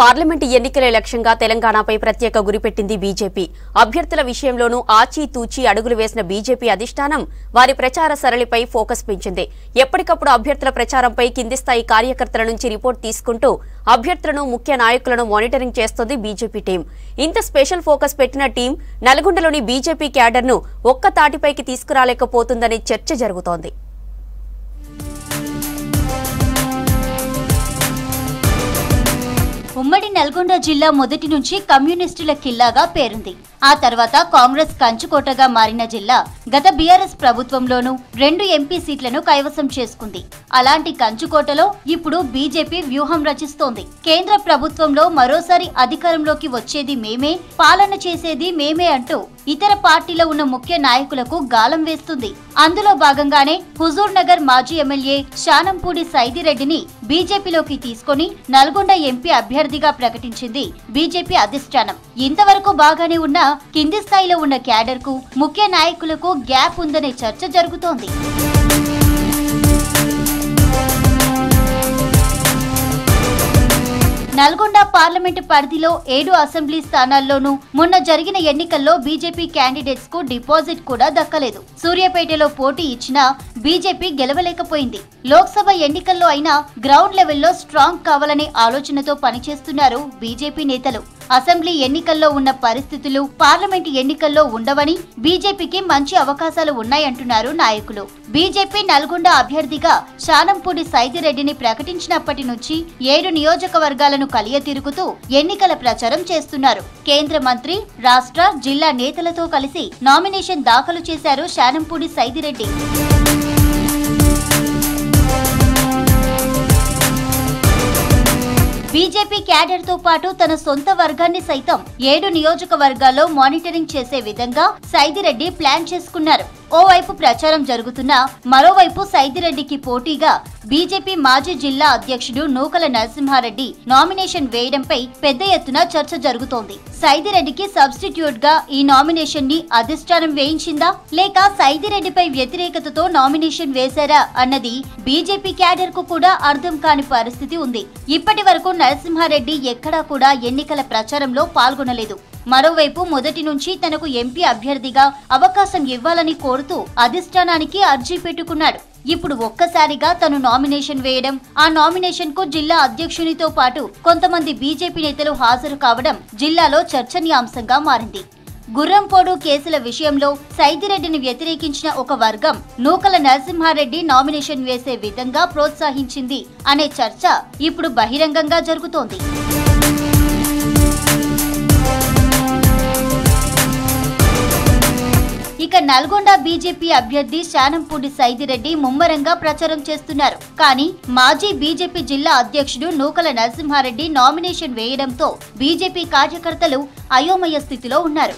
Parliament ఎన్నికల లక్ష్యంగా తెలంగాణపై ప్రత్యేక గురిపెట్టింది బీజేపీ. అభ్యర్థుల విషయంలోనూ ఆచితూచి అడుగులు వేసిన బీజేపీ అధిష్టానం వారి ప్రచార సరళిపై ఫోకస్ పెంచింది. ఎప్పటికప్పుడు అభ్యర్థుల ప్రచారంపై కింది స్థాయి కార్యకర్తల నుంచి రిపోర్ట్ తీసుకుంటూ అభ్యర్థులను, ముఖ్య నాయకులను మానిటరింగ్ చేస్తోంది బీజేపీ టీం. ఇంత స్పెషల్ ఫోకస్ పెట్టిన టీం నల్గొండలోని బీజేపీ క్యాడర్ను ఒక్క తాటిపైకి తీసుకురాలేకపోతుందనే చర్చ జరుగుతోంది. ఉమ్మడి నల్గొండ జిల్లా మొదటి నుంచి కమ్యూనిస్టుల కిల్లాగా పేరుంది. ఆ తర్వాత కాంగ్రెస్ కంచుకోటగా మారిన జిల్లా గత బీఆర్ఎస్ ప్రభుత్వంలోనూ 2 ఎంపీ సీట్లను కైవసం చేసుకుంది. అలాంటి కంచుకోటలో ఇప్పుడు బీజేపీ వ్యూహం రచిస్తోంది. కేంద్ర ప్రభుత్వంలో మరోసారి అధికారంలోకి వచ్చేది మేమే, పాలన చేసేది మేమే అంటూ ఇతర పార్టీలో ఉన్న ముఖ్య నాయకులకు గాలం వేస్తుంది. అందులో భాగంగానే హుజూర్ నగర్ మాజీ ఎమ్మెల్యే శానంపూడి సైదిరెడ్డిని బీజేపీలోకి తీసుకుని నల్గొండ ఎంపీ అభ్యర్థిగా ప్రకటించింది బీజేపీ అధిష్టానం. ఇంతవరకు బాగానే ఉన్న కింది స్థాయిలో ఉన్న క్యాడర్ కు, ముఖ్య నాయకులకు గ్యాప్ ఉందనే చర్చ జరుగుతోంది. నల్గొండ పార్లమెంటు పరిధిలో 7 అసెంబ్లీ స్థానాల్లోనూ మొన్న జరిగిన ఎన్నికల్లో బీజేపీ క్యాండిడేట్స్ కు డిపాజిట్ కూడా దక్కలేదు. సూర్యాపేటలో పోటీ ఇచ్చినా బీజేపీ గెలవలేకపోయింది. లోక్సభ ఎన్నికల్లో అయినా గ్రౌండ్ లెవెల్లో స్ట్రాంగ్ కావాలనే ఆలోచనతో పనిచేస్తున్నారు బీజేపీ నేతలు. అసెంబ్లీ ఎన్నికల్లో ఉన్న పరిస్థితులు పార్లమెంటు ఎన్నికల్లో ఉండవని, బీజేపీకి మంచి అవకాశాలు ఉన్నాయంటున్నారు నాయకులు. బీజేపీ నల్గొండ అభ్యర్థిగా శానంపూడి సైదిరెడ్డిని ప్రకటించినప్పటి నుంచి 7 నియోజకవర్గాలను కలియతిరుగుతూ ఎన్నికల ప్రచారం చేస్తున్నారు. కేంద్ర మంత్రి, రాష్ట్ర, జిల్లా నేతలతో కలిసి నామినేషన్ దాఖలు చేశారు శానంపూడి సైదిరెడ్డి. బీజేపీ క్యాడర్ తో పాటు తన సొంత వర్గాన్ని సైతం 7 నియోజకవర్గాల్లో మానిటరింగ్ చేసే విధంగా సైదిరెడ్డి ప్లాన్ చేసుకున్నారు. ఓవైపు ప్రచారం జరుగుతున్నా మరోవైపు సైదిరెడ్డికి పోటీగా బీజేపీ మాజీ జిల్లా అధ్యక్షుడు నూకల నరసింహారెడ్డి నామినేషన్ వేయడంపై పెద్ద ఎత్తున చర్చ జరుగుతోంది. సైదిరెడ్డికి సబ్స్టిట్యూట్ గా ఈ నామినేషన్ ని అధిష్టానం వేయించిందా, లేక సైదిరెడ్డిపై వ్యతిరేకతతో నామినేషన్ వేశారా అన్నది బీజేపీ క్యాడర్ కు కూడా అర్థం కాని పరిస్థితి ఉంది. ఇప్పటి వరకు నరసింహారెడ్డి ఎక్కడా కూడా ఎన్నికల ప్రచారంలో పాల్గొనలేదు. మరోవైపు మొదటి నుంచి తనకు ఎంపీ అభ్యర్థిగా అవకాశం ఇవ్వాలని కోరుతూ అధిష్టానానికి అర్జీ పెట్టుకున్నాడు. ఇప్పుడు ఒక్కసారిగా తను నామినేషన్ వేయడం, ఆ నామినేషన్ కు జిల్లా అధ్యక్షునితో పాటు కొంతమంది బీజేపీ నేతలు హాజరు కావడం జిల్లాలో చర్చనీయాంశంగా మారింది. గుర్రంపోడు కేసుల విషయంలో సైదిరెడ్డిని వ్యతిరేకించిన ఒక వర్గం నూకల నరసింహారెడ్డి నామినేషన్ వేసే విధంగా ప్రోత్సహించింది అనే చర్చ ఇప్పుడు బహిరంగంగా జరుగుతోంది. ఇక నల్గొండ బీజేపీ అభ్యర్థి శానంపూడి సైదిరెడ్డి ముమ్మరంగా ప్రచారం చేస్తున్నారు. కానీ మాజీ బీజేపీ జిల్లా అధ్యక్షుడు నూకల నరసింహారెడ్డి నామినేషన్ వేయడంతో బీజేపీ కార్యకర్తలు అయోమయ స్థితిలో ఉన్నారు.